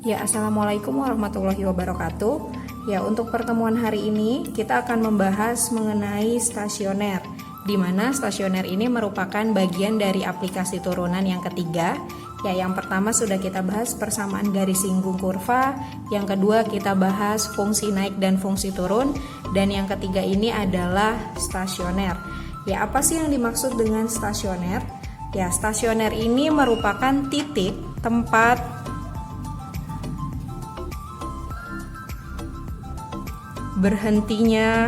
Ya, Assalamualaikum warahmatullahi wabarakatuh. Ya, untuk pertemuan hari ini kita akan membahas mengenai stasioner, di mana stasioner ini merupakan bagian dari aplikasi turunan yang ketiga. Ya, yang pertama sudah kita bahas persamaan garis singgung kurva, yang kedua kita bahas fungsi naik dan fungsi turun, dan yang ketiga ini adalah stasioner. Ya, apa sih yang dimaksud dengan stasioner? Ya, stasioner ini merupakan titik tempat berhentinya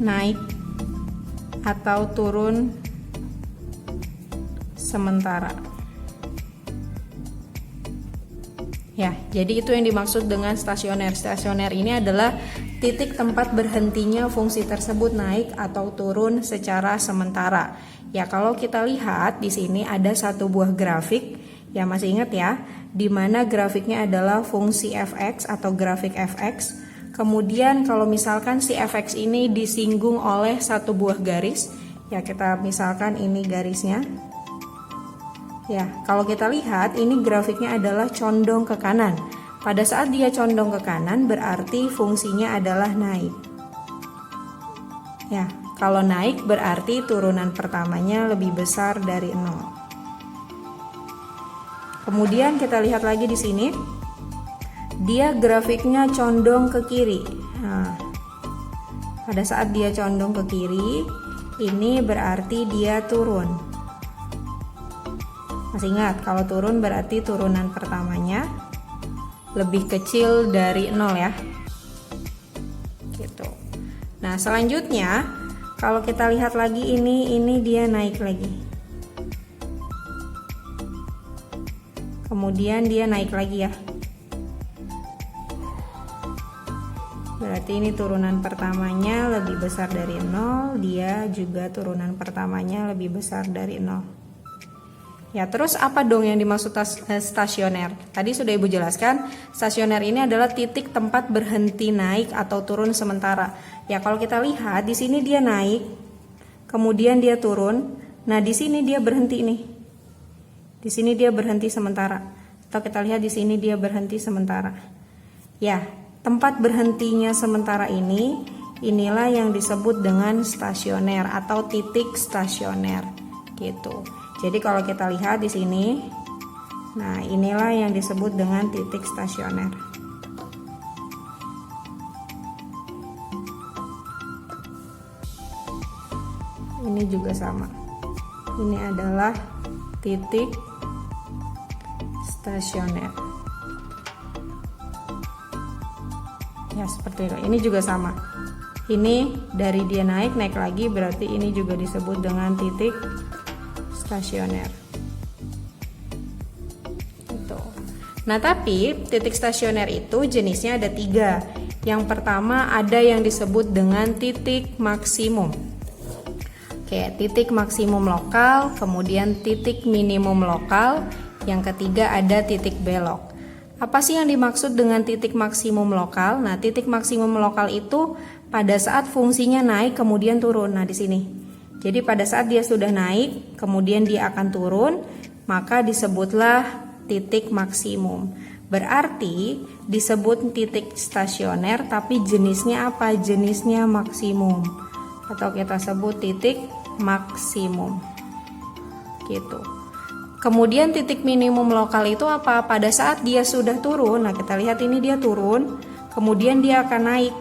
naik atau turun sementara. Ya, jadi itu yang dimaksud dengan stasioner. Stasioner ini adalah titik tempat berhentinya fungsi tersebut naik atau turun secara sementara. Ya, kalau kita lihat di sini ada satu buah grafik. Ya, masih ingat ya, di mana grafiknya adalah fungsi fx atau grafik fx. Kemudian kalau misalkan si fx ini disinggung oleh satu buah garis, ya kita misalkan ini garisnya. Ya, kalau kita lihat ini grafiknya adalah condong ke kanan. Pada saat dia condong ke kanan berarti fungsinya adalah naik. Ya, kalau naik berarti turunan pertamanya lebih besar dari 0. Kemudian kita lihat lagi di sini, dia grafiknya condong ke kiri. Nah, pada saat dia condong ke kiri, ini berarti dia turun. Masih ingat, kalau turun berarti turunan pertamanya lebih kecil dari 0 ya. Gitu. Nah, selanjutnya kalau kita lihat lagi ini dia naik lagi. Kemudian dia naik lagi ya. Berarti ini turunan pertamanya lebih besar dari 0, dia juga turunan pertamanya lebih besar dari 0. Ya, terus apa dong yang dimaksud stasioner? Tadi sudah Ibu jelaskan, stasioner ini adalah titik tempat berhenti naik atau turun sementara. Ya, kalau kita lihat di sini dia naik, kemudian dia turun. Nah, di sini dia berhenti nih. Di sini dia berhenti sementara. Atau kita lihat di sini dia berhenti sementara. Ya, tempat berhentinya sementara ini, inilah yang disebut dengan stasioner atau titik stasioner. Gitu. Jadi kalau kita lihat di sini, nah inilah yang disebut dengan titik stasioner. Ini juga sama. Ini adalah titik stasioner. Ya, seperti itu. Ini juga sama. Ini dari dia naik lagi, berarti ini juga disebut dengan titik stasioner. Gitu. Nah, tapi titik stasioner itu jenisnya ada 3. Yang pertama ada yang disebut dengan titik maksimum. Oke, titik maksimum lokal, kemudian titik minimum lokal. Yang ketiga ada titik belok. Apa sih yang dimaksud dengan titik maksimum lokal? Nah, titik maksimum lokal itu pada saat fungsinya naik kemudian turun. Nah, di sini. Jadi pada saat dia sudah naik kemudian dia akan turun, maka disebutlah titik maksimum. Berarti disebut titik stasioner tapi jenisnya apa? Jenisnya maksimum. Atau kita sebut titik maksimum. Gitu. Kemudian titik minimum lokal itu apa? Pada saat dia sudah turun, nah kita lihat ini dia turun, kemudian dia akan naik.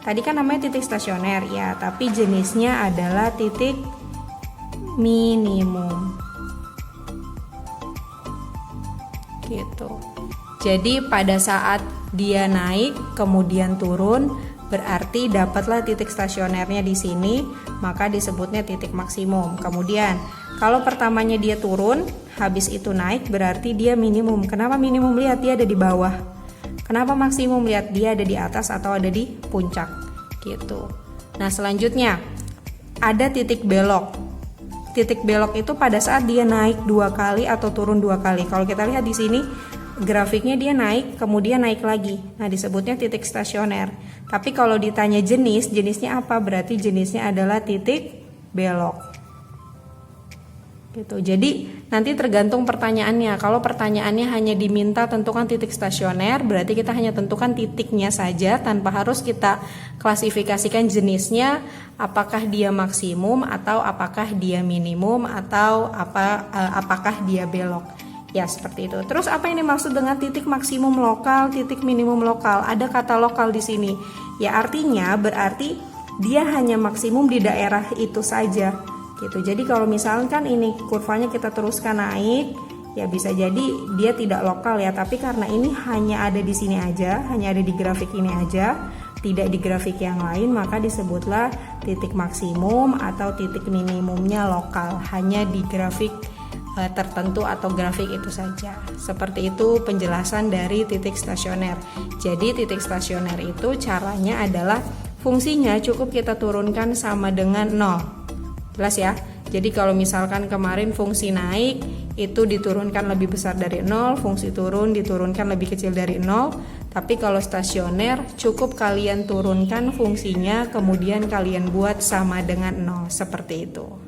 Tadi kan namanya titik stasioner ya, tapi jenisnya adalah titik minimum. Gitu. Jadi pada saat dia naik, kemudian turun, berarti dapatlah titik stasionernya di sini, maka disebutnya titik maksimum. Kemudian kalau pertamanya dia turun, habis itu naik, berarti dia minimum. Kenapa minimum? Lihat dia ada di bawah. Kenapa maksimum? Lihat dia ada di atas atau ada di puncak. Gitu. Nah, selanjutnya ada titik belok. Titik belok itu pada saat dia naik 2 kali atau turun 2 kali. Kalau kita lihat di sini grafiknya dia naik kemudian naik lagi. Nah, disebutnya titik stasioner. Tapi kalau ditanya jenisnya apa? Berarti jenisnya adalah titik belok. gitu. Jadi nanti tergantung pertanyaannya. Kalau pertanyaannya hanya diminta tentukan titik stasioner, berarti kita hanya tentukan titiknya saja tanpa harus kita klasifikasikan jenisnya, apakah dia maksimum atau apakah dia minimum atau apakah dia belok. Ya, seperti itu. Terus apa yang dimaksud dengan titik maksimum lokal, titik minimum lokal? Ada kata lokal di sini. Ya, artinya berarti dia hanya maksimum di daerah itu saja. Gitu. Jadi kalau misalkan ini kurvanya kita teruskan naik, ya bisa jadi dia tidak lokal ya, tapi karena ini hanya ada di sini aja, hanya ada di grafik ini aja, tidak di grafik yang lain, maka disebutlah titik maksimum atau titik minimumnya lokal, hanya di grafik tertentu atau grafik itu saja. Seperti itu penjelasan dari titik stasioner. Jadi titik stasioner itu caranya adalah fungsinya cukup kita turunkan sama dengan 0. Jelas ya. Jadi kalau misalkan kemarin fungsi naik itu diturunkan lebih besar dari 0, fungsi turun diturunkan lebih kecil dari 0. Tapi kalau stasioner cukup kalian turunkan fungsinya, kemudian kalian buat sama dengan 0, seperti itu.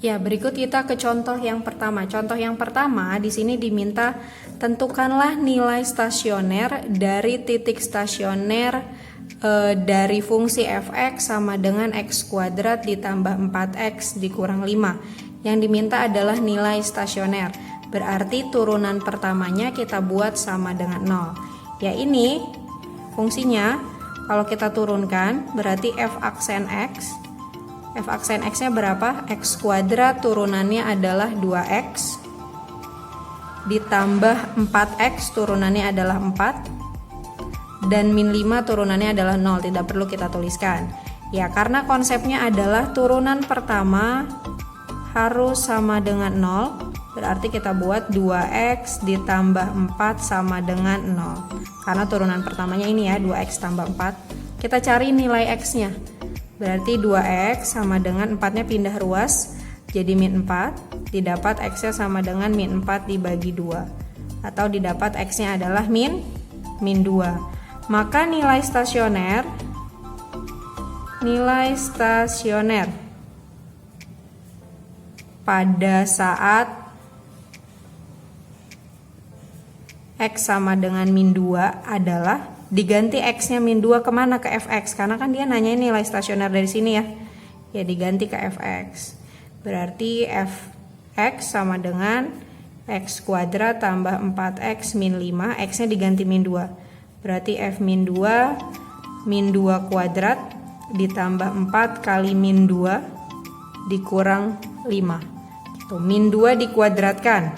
Ya, berikut kita ke contoh yang pertama. Contoh yang pertama di sini diminta tentukanlah nilai stasioner dari titik stasioner dari fungsi fx sama dengan x kuadrat ditambah 4x dikurang 5. Yang diminta adalah nilai stasioner. Berarti turunan pertamanya kita buat sama dengan 0. Ya, ini fungsinya kalau kita turunkan berarti f aksen x. F aksen x-nya berapa? X kuadrat turunannya adalah 2x ditambah 4x turunannya adalah 4. Dan min 5 turunannya adalah 0, tidak perlu kita tuliskan. Ya, karena konsepnya adalah turunan pertama harus sama dengan 0, berarti kita buat 2x ditambah 4 sama dengan 0. Karena turunan pertamanya ini ya, 2x tambah 4. Kita cari nilai x-nya. Berarti 2x sama dengan 4-nya pindah ruas, jadi min 4, didapat x-nya sama dengan min 4 dibagi 2. Atau didapat x-nya adalah min 2. Maka nilai stasioner pada saat x sama dengan min 2 adalah diganti x-nya min 2 kemana? Ke fx, karena kan dia nanyain nilai stasioner dari sini ya. Ya, diganti ke fx. Berarti fx sama dengan x kuadrat tambah 4x min 5, x-nya diganti min 2. Berarti f min 2 kuadrat ditambah 4 kali min 2 dikurang 5. Gitu. Min 2 dikuadratkan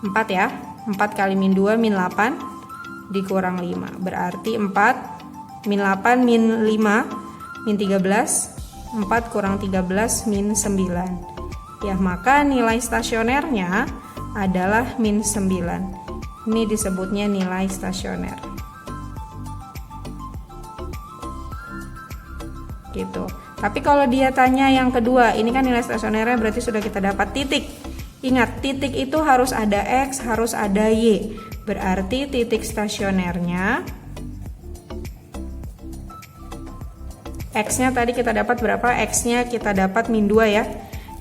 4 ya. 4 kali min 2 min 8 dikurang 5. Berarti 4 min 8 min 5 min 13. 4 kurang 13 min 9. Ya, maka nilai stasionernya adalah min 9. Ini disebutnya nilai stasioner. Gitu. Tapi kalau dia tanya yang kedua, ini kan nilai stasionernya berarti sudah kita dapat titik. Ingat, titik itu harus ada x, harus ada y. Berarti titik stasionernya x-nya tadi kita dapat berapa? X-nya kita dapat min 2 ya.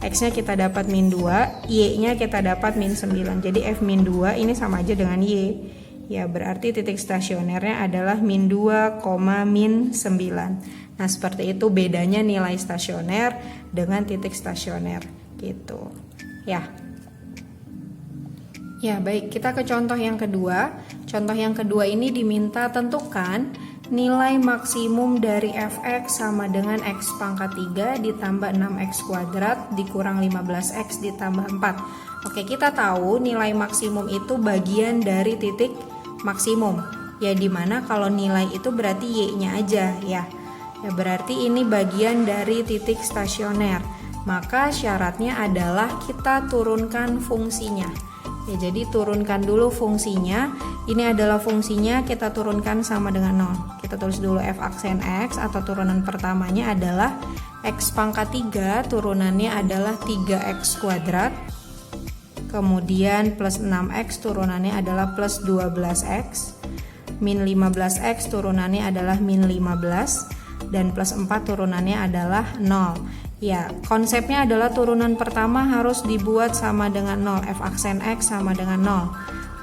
X-nya kita dapat min 2, y-nya kita dapat min 9. Jadi f min 2 ini sama aja dengan y. Ya, berarti titik stasionernya adalah min 2, min 9. Nah, seperti itu bedanya nilai stasioner dengan titik stasioner gitu. Ya. Ya, baik, kita ke contoh yang kedua. Contoh yang kedua ini diminta tentukan nilai maksimum dari fx sama dengan x pangkat 3 ditambah 6x kuadrat dikurang 15x ditambah 4. Oke, kita tahu nilai maksimum itu bagian dari titik maksimum. Ya, dimana kalau nilai itu berarti y-nya aja ya. Ya, berarti ini bagian dari titik stasioner. Maka syaratnya adalah kita turunkan fungsinya. Ya, jadi turunkan dulu fungsinya. Ini adalah fungsinya, kita turunkan sama dengan 0. Kita tulis dulu f aksen x atau turunan pertamanya adalah x pangkat 3, turunannya adalah 3x kuadrat. Kemudian plus 6x turunannya adalah plus 12x. Min 15x turunannya adalah min 15. Dan plus 4 turunannya adalah 0. Ya, konsepnya adalah turunan pertama harus dibuat sama dengan 0. F aksen X sama dengan 0.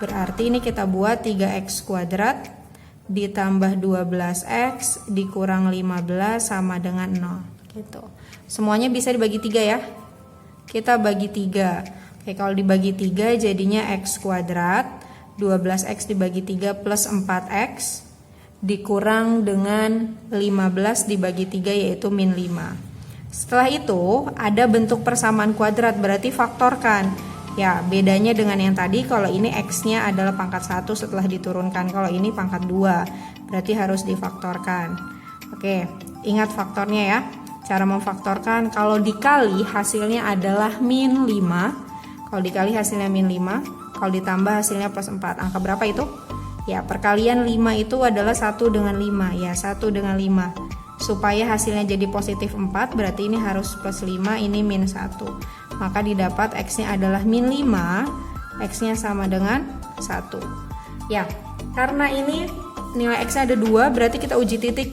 Berarti ini kita buat 3x kuadrat ditambah 12x dikurang 15 sama dengan 0. Gitu. Semuanya bisa dibagi 3 ya. Kita bagi 3. Oke, kalau dibagi 3 jadinya x kuadrat 12x dibagi 3 plus 4x dikurang dengan 15 dibagi 3 yaitu min 5. Setelah itu ada bentuk persamaan kuadrat, berarti faktorkan. Ya, bedanya dengan yang tadi, kalau ini x-nya adalah pangkat 1 setelah diturunkan, kalau ini pangkat 2, berarti harus difaktorkan. Oke, ingat faktornya ya. Cara memfaktorkan, kalau dikali hasilnya adalah min 5. Kalau dikali hasilnya min 5, kalau ditambah hasilnya plus 4. Angka berapa itu? Ya, perkalian 5 itu adalah 1 dengan 5. Ya, 1 dengan 5. Supaya hasilnya jadi positif 4, berarti ini harus plus 5, ini min 1. Maka didapat x-nya adalah min 5, x-nya sama dengan 1. Ya, karena ini nilai x-nya ada 2, berarti kita uji titik.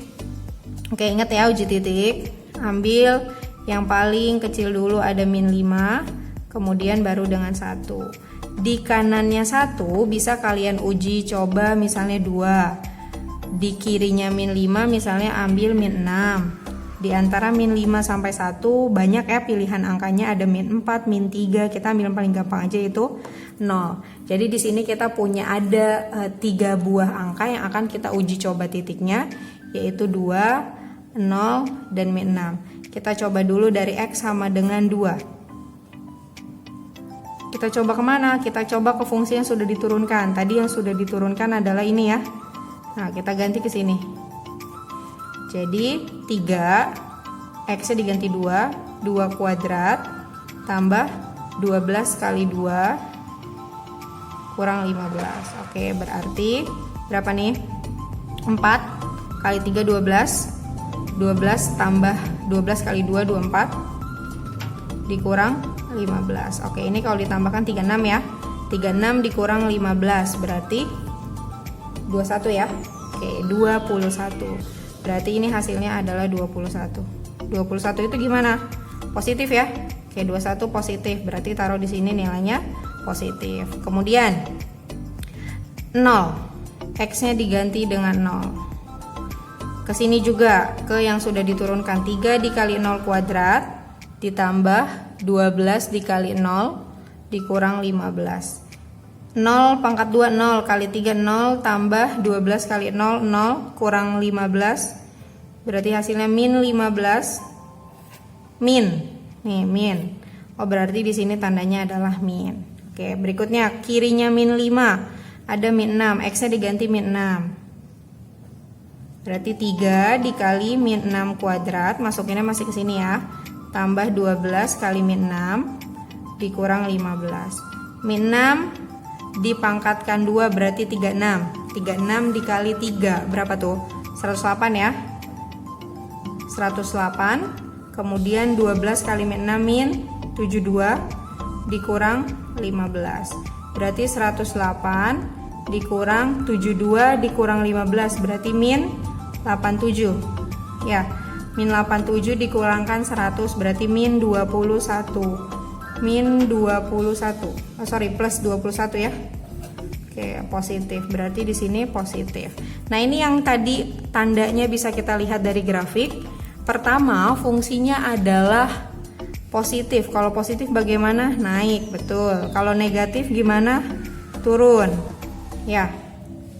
Oke, ingat ya, uji titik. Ambil yang paling kecil dulu, ada min 5, kemudian baru dengan 1. Di kanannya 1 bisa kalian uji coba misalnya 2. Di kirinya min 5 misalnya ambil min 6. Di antara min 5 sampai 1 banyak ya pilihan angkanya, ada min 4, min 3. Kita ambil yang paling gampang aja itu 0. Jadi di sini kita punya ada 3 buah angka yang akan kita uji coba titiknya, yaitu 2, 0 dan min 6. Kita coba dulu dari x sama dengan 2. Kita coba kemana? Kita coba ke fungsi yang sudah diturunkan. Tadi yang sudah diturunkan adalah ini ya. Nah, kita ganti ke sini. Jadi 3, x-nya diganti 2, 2 kuadrat tambah 12 kali 2 kurang 15. Oke, berarti berapa nih? 4 kali 3 12. 12 tambah 12 kali 2 24 dikurang 15. Oke, ini kalau ditambahkan 36 ya. 36 dikurang 15 berarti 21 ya. Oke, 21. Berarti ini hasilnya adalah 21. 21 itu gimana? Positif ya. Oke, 21 positif. Berarti taruh di sini nilainya positif. Kemudian 0. X-nya diganti dengan 0. Kesini juga ke yang sudah diturunkan, 3 dikali 0 kuadrat ditambah 12 dikali 0 dikurang 15. 0 pangkat 2 0 kali 3 0 tambah 12 kali 0 0 kurang 15. Berarti hasilnya min 15. Min. Nih, min. Oh, berarti di sini tandanya adalah min. Oke, berikutnya kirinya min 5. Ada min 6, x-nya diganti min 6. Berarti 3 dikali min 6 kuadrat, masukinnya masih ke sini ya. Tambah 12 kali min 6 dikurang 15. Min 6 dipangkatkan 2 berarti 36. 36 dikali 3 berapa tuh? 108 ya. 108. Kemudian 12 kali min 6 min 72 dikurang 15. Berarti 108 dikurang 72 dikurang 15 berarti min 87. Ya, min 87 dikurangkan 100 berarti min 21. Min 21. Plus 21 ya. Oke, positif. Berarti di sini positif. Nah, ini yang tadi tandanya bisa kita lihat dari grafik. Pertama, fungsinya adalah positif. Kalau positif bagaimana? Naik, betul. Kalau negatif gimana? Turun. Ya.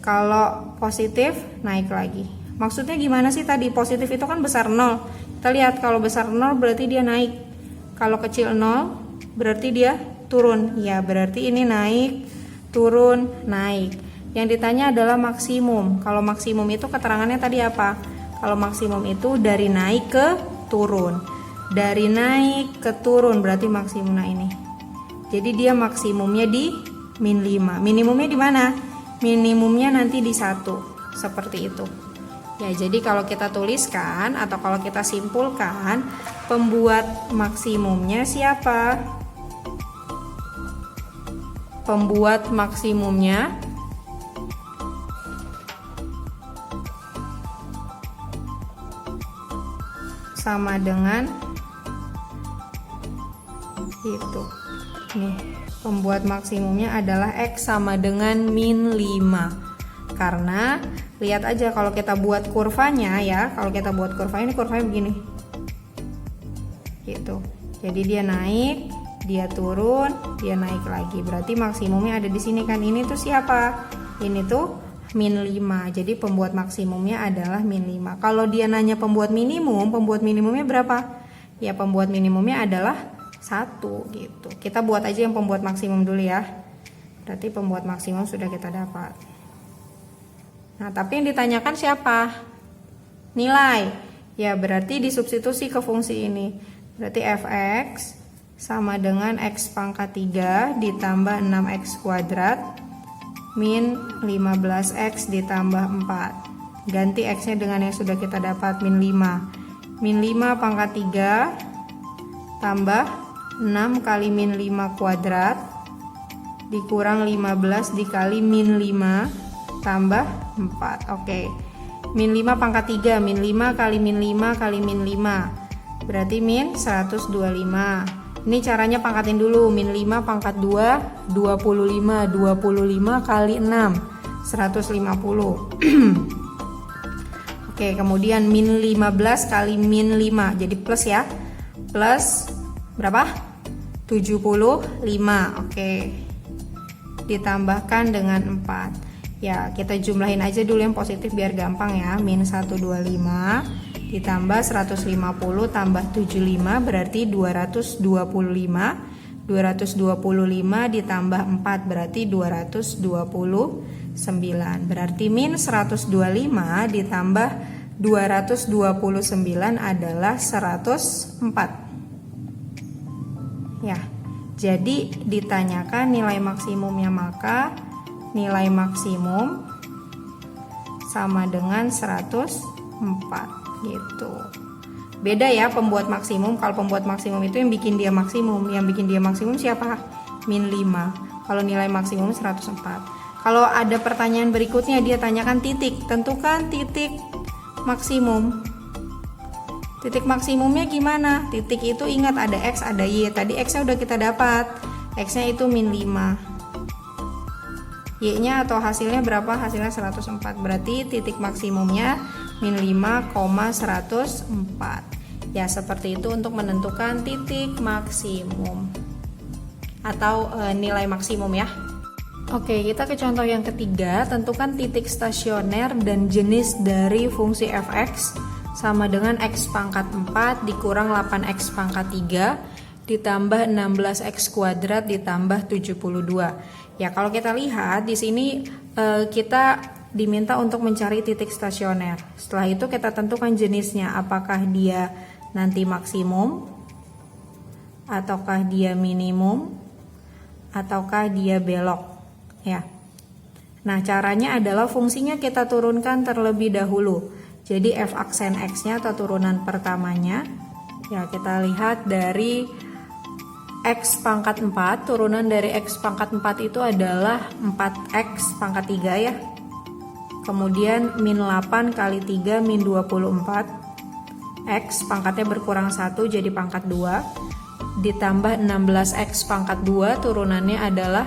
Kalau positif naik lagi. Maksudnya gimana sih tadi? Positif itu kan besar 0. Kita lihat kalau besar 0 berarti dia naik. Kalau kecil 0 berarti dia turun. Ya, berarti ini naik, turun, naik. Yang ditanya adalah maksimum. Kalau maksimum itu keterangannya tadi apa? Kalau maksimum itu dari naik ke turun. Dari naik ke turun berarti maksimum. Nah, ini. Jadi dia maksimumnya di min 5. Minimumnya di mana? Minimumnya nanti di 1. Seperti itu. Ya, jadi kalau kita tuliskan atau kalau kita simpulkan, pembuat maksimumnya siapa? Pembuat maksimumnya sama dengan Gitu. Nih, pembuat maksimumnya adalah X sama dengan min 5. Karena lihat aja kalau kita buat kurvanya ya, kalau kita buat kurvanya, ini kurvanya begini. Gitu. Jadi dia naik, dia turun, dia naik lagi. Berarti maksimumnya ada di sini kan. Ini tuh siapa? Ini tuh min 5. Jadi pembuat maksimumnya adalah min 5. Kalau dia nanya pembuat minimumnya berapa? Ya, pembuat minimumnya adalah 1 gitu. Kita buat aja yang pembuat maksimum dulu ya. Berarti pembuat maksimum sudah kita dapat. Nah, tapi yang ditanyakan siapa? Nilai. Ya, berarti disubstitusi ke fungsi ini. Berarti fx sama dengan x pangkat 3 ditambah 6x kuadrat min 15x ditambah 4. Ganti x nya dengan yang sudah kita dapat, min 5. Min 5 pangkat 3 tambah 6 kali min 5 kuadrat dikurang 15 dikali min 5 tambah 4. Oke. Min 5 pangkat 3, min 5 kali min 5 kali min 5 berarti min 125. Ini caranya pangkatin dulu. Min 5 pangkat 2 25. 25 kali 6 150. Oke, kemudian min 15 kali min 5 jadi plus ya. Plus berapa? 75. Oke. Ditambahkan dengan 4. Ya, kita jumlahin aja dulu yang positif biar gampang ya. Min 125 ditambah 150 tambah 75 berarti 225. 225 ditambah 4 berarti 229. Berarti min 125 ditambah 229 adalah 104. Ya. Jadi ditanyakan nilai maksimumnya, maka nilai maksimum sama dengan 104 gitu. Beda ya pembuat maksimum. Kalau pembuat maksimum itu yang bikin dia maksimum. Yang bikin dia maksimum siapa? Min 5. Kalau nilai maksimum 104. Kalau ada pertanyaan berikutnya, dia tanyakan titik. Tentukan titik maksimum. Titik maksimumnya gimana? Titik itu ingat ada X, ada Y. Tadi X nya udah kita dapat. X nya itu min 5. Y nya atau hasilnya berapa? Hasilnya 104. Berarti titik maksimumnya min 5,104. Ya, seperti itu untuk menentukan titik maksimum atau nilai maksimum ya. Oke, kita ke contoh yang ketiga. Tentukan titik stasioner dan jenis dari fungsi fx sama dengan x pangkat 4 dikurang 8x pangkat 3 ditambah 16x kuadrat ditambah 72. Ya, kalau kita lihat di sini kita diminta untuk mencari titik stasioner. Setelah itu kita tentukan jenisnya, apakah dia nanti maksimum, ataukah dia minimum, ataukah dia belok. Ya. Nah, caranya adalah fungsinya kita turunkan terlebih dahulu. Jadi f aksen x-nya atau turunan pertamanya, ya kita lihat dari x pangkat 4, turunan dari x pangkat 4 itu adalah 4x pangkat 3 ya. Kemudian min 8 kali 3 min 24. X pangkatnya berkurang 1 jadi pangkat 2. Ditambah 16x pangkat 2, turunannya adalah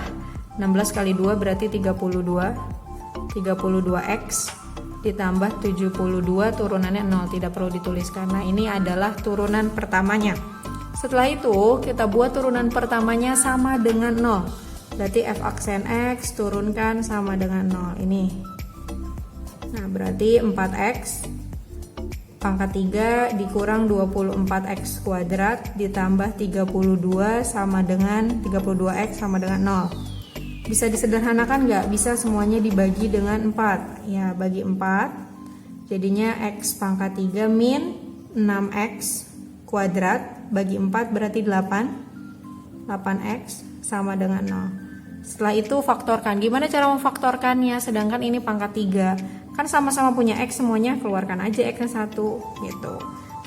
16 kali 2 berarti 32. 32x ditambah 72, turunannya 0, tidak perlu ditulis karena ini adalah turunan pertamanya. Setelah itu kita buat turunan pertamanya sama dengan 0. Berarti f aksen x turunkan sama dengan 0 ini. Nah, berarti 4x pangkat 3 dikurang 24x kuadrat ditambah 32 sama dengan 32x sama dengan 0. Bisa disederhanakan nggak? Bisa semuanya dibagi dengan 4. Ya, bagi 4. Jadinya x pangkat 3 min 6x kuadrat bagi 4 berarti 8. 8x sama dengan 0. Setelah itu faktorkan. Gimana cara memfaktorkannya? Sedangkan ini pangkat 3. Kan sama-sama punya x, semuanya keluarkan aja x-nya 1 gitu.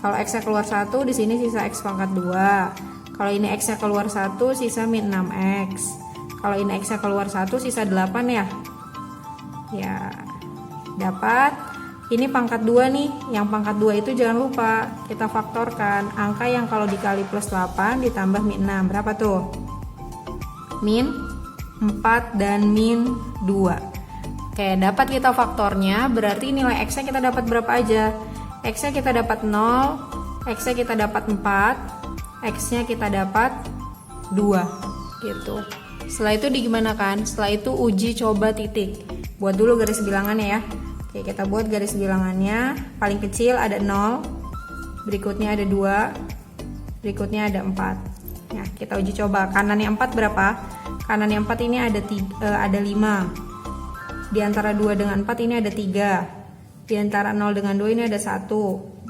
Kalau x-nya keluar 1, di sini sisa x pangkat 2. Kalau ini x-nya keluar 1, sisa min 6x. Kalau ini x-nya keluar 1, sisa 8 ya. Ya, dapat Ini pangkat 2 nih, yang pangkat 2 itu jangan lupa kita faktorkan. Angka yang kalau dikali plus 8 ditambah min 6, berapa tuh? Min 4 dan min 2. Oke, dapat kita faktornya, berarti nilai X-nya kita dapat berapa aja? X-nya kita dapat 0, X-nya kita dapat 4, X-nya kita dapat 2, gitu. Setelah itu digimanakan? Setelah itu uji coba titik. Buat dulu garis bilangannya ya. Oke, kita buat garis bilangannya. Paling kecil ada 0, berikutnya ada 2, berikutnya ada 4. Ya, kita uji coba. Kanannya 4 berapa? Kanannya 4 ini ada 5. Di antara 2 dengan 4 ini ada 3. Di antara 0 dengan 2 ini ada 1.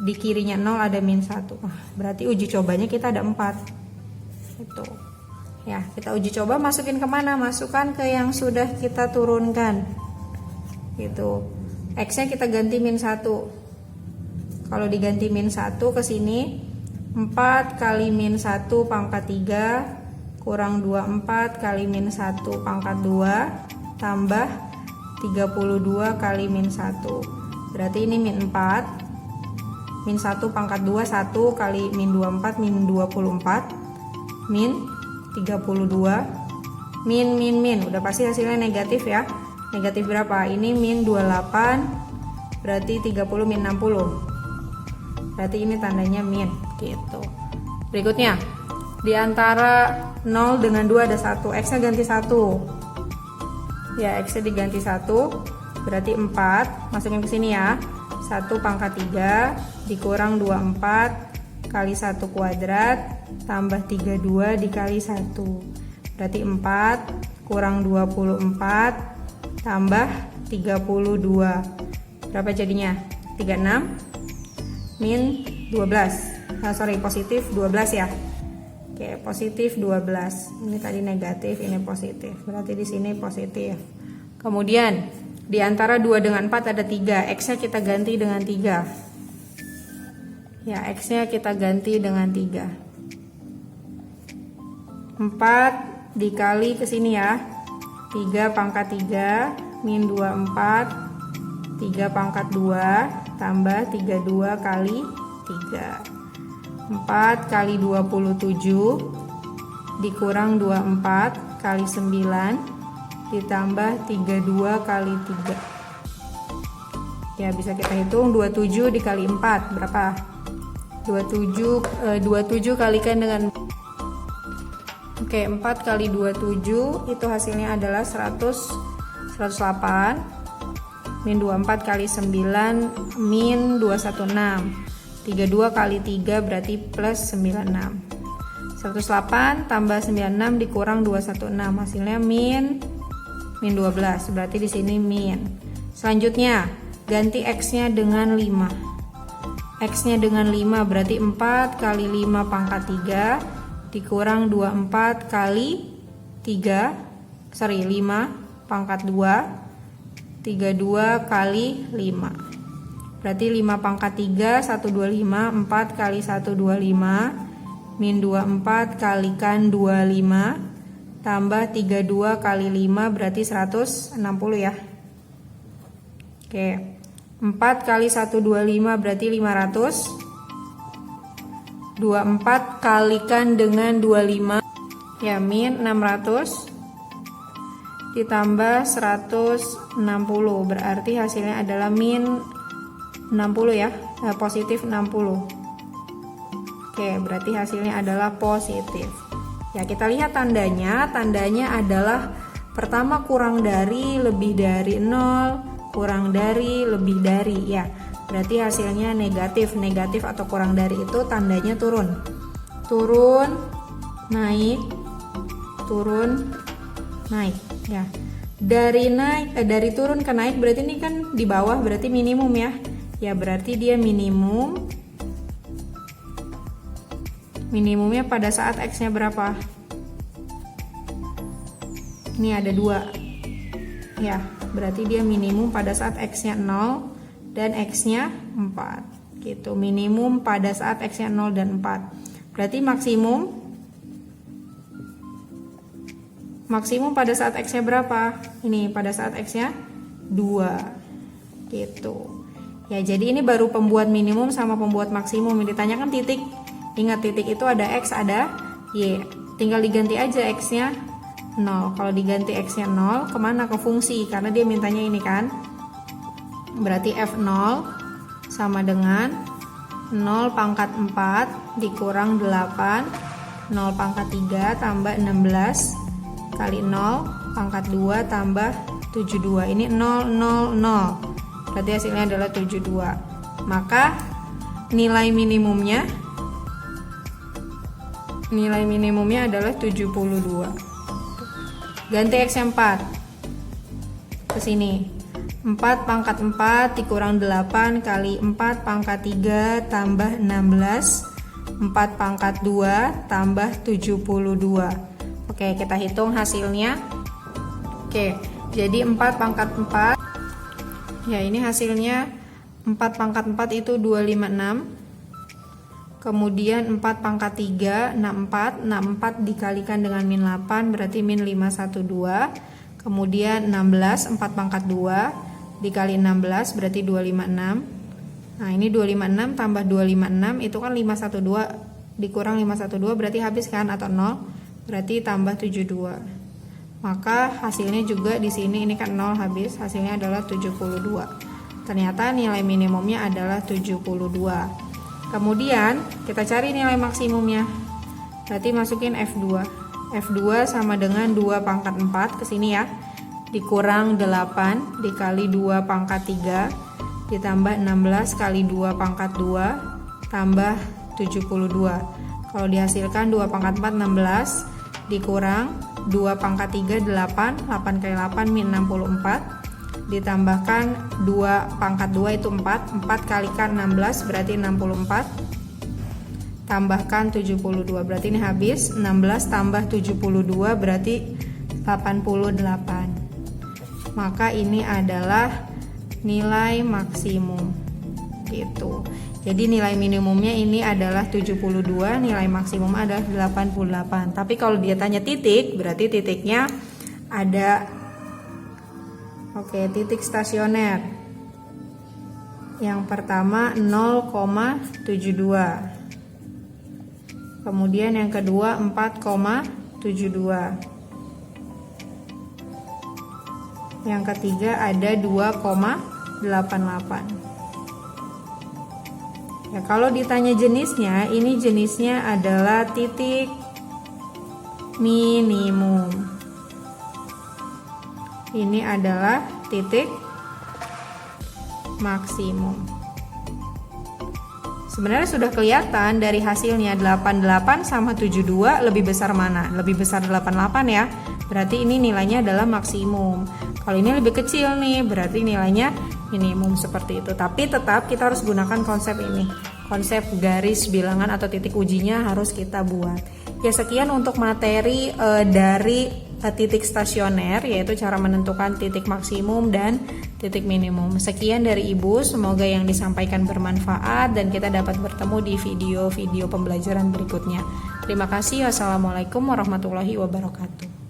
Di kirinya 0 ada min 1. Berarti uji cobanya kita ada 4. Itu. Ya, kita uji coba masukin kemana? Masukkan ke yang sudah kita turunkan. Gitu. X-nya kita ganti min 1. Kalau diganti min 1 ke sini, 4 kali min 1 pangkat 3 kurang 24 kali min 1 pangkat 2 tambah 32 kali min 1. Berarti ini min 4. Min 1 pangkat 2, 1 kali min 24, min 24. Min 32. Min. Udah pasti hasilnya negatif ya. Negatif berapa? Ini min 28. Berarti 30 min 60. Berarti ini tandanya min. Gitu. Berikutnya. Di antara 0 dengan 2 ada 1. X-nya ganti 1. Ya, X-nya diganti 1, berarti 4. Masukin ke sini ya. 1 pangkat 3 dikurang 24 kali 1 kuadrat tambah 32 dikali 1. Berarti 4 kurang 24 tambah 32. Berapa jadinya? 36 min 12. Positif 12 ya. Oke, positif 12. Ini tadi negatif, ini positif. Berarti di sini positif. Kemudian di antara 2 dengan 4 ada 3. X-nya kita ganti dengan 3. Ya, X-nya kita ganti dengan 3. 4 dikali ke sini ya. 3 pangkat 3 min 24 3 pangkat 2 tambah 32 kali 3. 4 kali 27 dikurang 24 kali 9 ditambah 32 kali 3. Ya, bisa kita hitung 27 dikali 4 berapa? 27 kalikan dengan 4 kali 27 itu hasilnya adalah 108 min 24 kali 9 min 216. 32 kali 3 berarti plus 96. 108 tambah 96 dikurang 216 hasilnya min 12. Berarti di sini min. Selanjutnya ganti X-nya dengan 5. X-nya dengan 5 berarti 4 kali 5 pangkat 3 dikurang 24 kali 5 pangkat 2 32 kali 5. Berarti 5 pangkat 3 125. 4 kali 125 min 24 kalikan 25 tambah 32 kali 5 berarti 160 ya. Oke, 4 kali 125 berarti 500. 24 kalikan dengan 25 ya, min 600 ditambah 160 berarti hasilnya adalah min 60 ya, positif 60. Oke, berarti hasilnya adalah positif. Ya, kita lihat tandanya. Tandanya adalah pertama kurang dari, lebih dari 0, kurang dari, lebih dari ya. Berarti hasilnya negatif. Negatif atau kurang dari itu tandanya turun. Turun, naik, turun, naik ya. Dari turun ke naik berarti ini kan di bawah, berarti minimum ya. Ya, berarti dia minimumnya pada saat X-nya berapa? Ini ada 2. Ya, berarti dia minimum pada saat X-nya 0 dan X-nya 4. Gitu, minimum pada saat X-nya 0 dan 4. Berarti maksimum pada saat X-nya berapa? Ini pada saat X-nya 2. Gitu. Ya, jadi ini baru pembuat minimum sama pembuat maksimum. Yang ditanyakan titik. Ingat, titik itu ada X, ada Y. Tinggal diganti aja X-nya 0. Kalau diganti X-nya 0, kemana? Ke fungsi. Karena dia mintanya ini kan. Berarti F0 sama dengan 0 pangkat 4 dikurang 8. 0 pangkat 3 tambah 16 kali 0 pangkat 2 tambah 72. Ini 0, 0, 0. Berarti hasilnya adalah 72. Maka nilai minimumnya adalah 72. Ganti X yang 4 ke sini. 4 pangkat 4 dikurang 8 kali 4 pangkat 3 tambah 16. 4 pangkat 2 tambah 72. Oke, kita hitung hasilnya. Oke, jadi 4 pangkat 4. Ya, ini hasilnya 4 pangkat 4 itu 256. Kemudian 4 pangkat 3, 64. 64 dikalikan dengan min 8 berarti min 512. Kemudian 16, 4 pangkat 2 dikali 16 berarti 256. Nah, ini 256 tambah 256 itu kan 512 dikurang 512 berarti habis kan atau 0? Berarti tambah 72. Maka hasilnya juga di sini ini kan 0 habis, hasilnya adalah 72. Ternyata nilai minimumnya adalah 72. Kemudian kita cari nilai maksimumnya. Berarti masukin F2. F2 sama dengan 2 pangkat 4 ke sini ya. Dikurang 8 dikali 2 pangkat 3 ditambah 16 kali 2 pangkat 2 tambah 72. Kalau dihasilkan 2 pangkat 4 16 dikurang 2 pangkat 3 8, 8 kali 8 min 64 ditambahkan 2 pangkat 2 itu 4, 4 kalikan 16 berarti 64 tambahkan 72 berarti ini habis 16 tambah 72 berarti 88. Maka ini adalah nilai maksimum gitu. Jadi nilai minimumnya ini adalah 72, nilai maksimum adalah 88. Tapi kalau dia tanya titik, berarti titiknya ada titik stasioner. Yang pertama 0,72. Kemudian yang kedua 4,72. Yang ketiga ada 2,88. Ya, kalau ditanya jenisnya, ini jenisnya adalah titik minimum. Ini adalah titik maksimum. Sebenarnya sudah kelihatan dari hasilnya 88 sama 72 lebih besar mana? Lebih besar 88 ya. Berarti ini nilainya adalah maksimum. Kalau ini lebih kecil nih, berarti nilainya minimum seperti itu. Tapi tetap kita harus gunakan konsep ini. Konsep garis bilangan atau titik ujinya harus kita buat. Ya, sekian untuk materi dari titik stasioner, yaitu cara menentukan titik maksimum dan titik minimum. Sekian dari Ibu, semoga yang disampaikan bermanfaat dan kita dapat bertemu di video-video pembelajaran berikutnya. Terima kasih. Wassalamualaikum warahmatullahi wabarakatuh.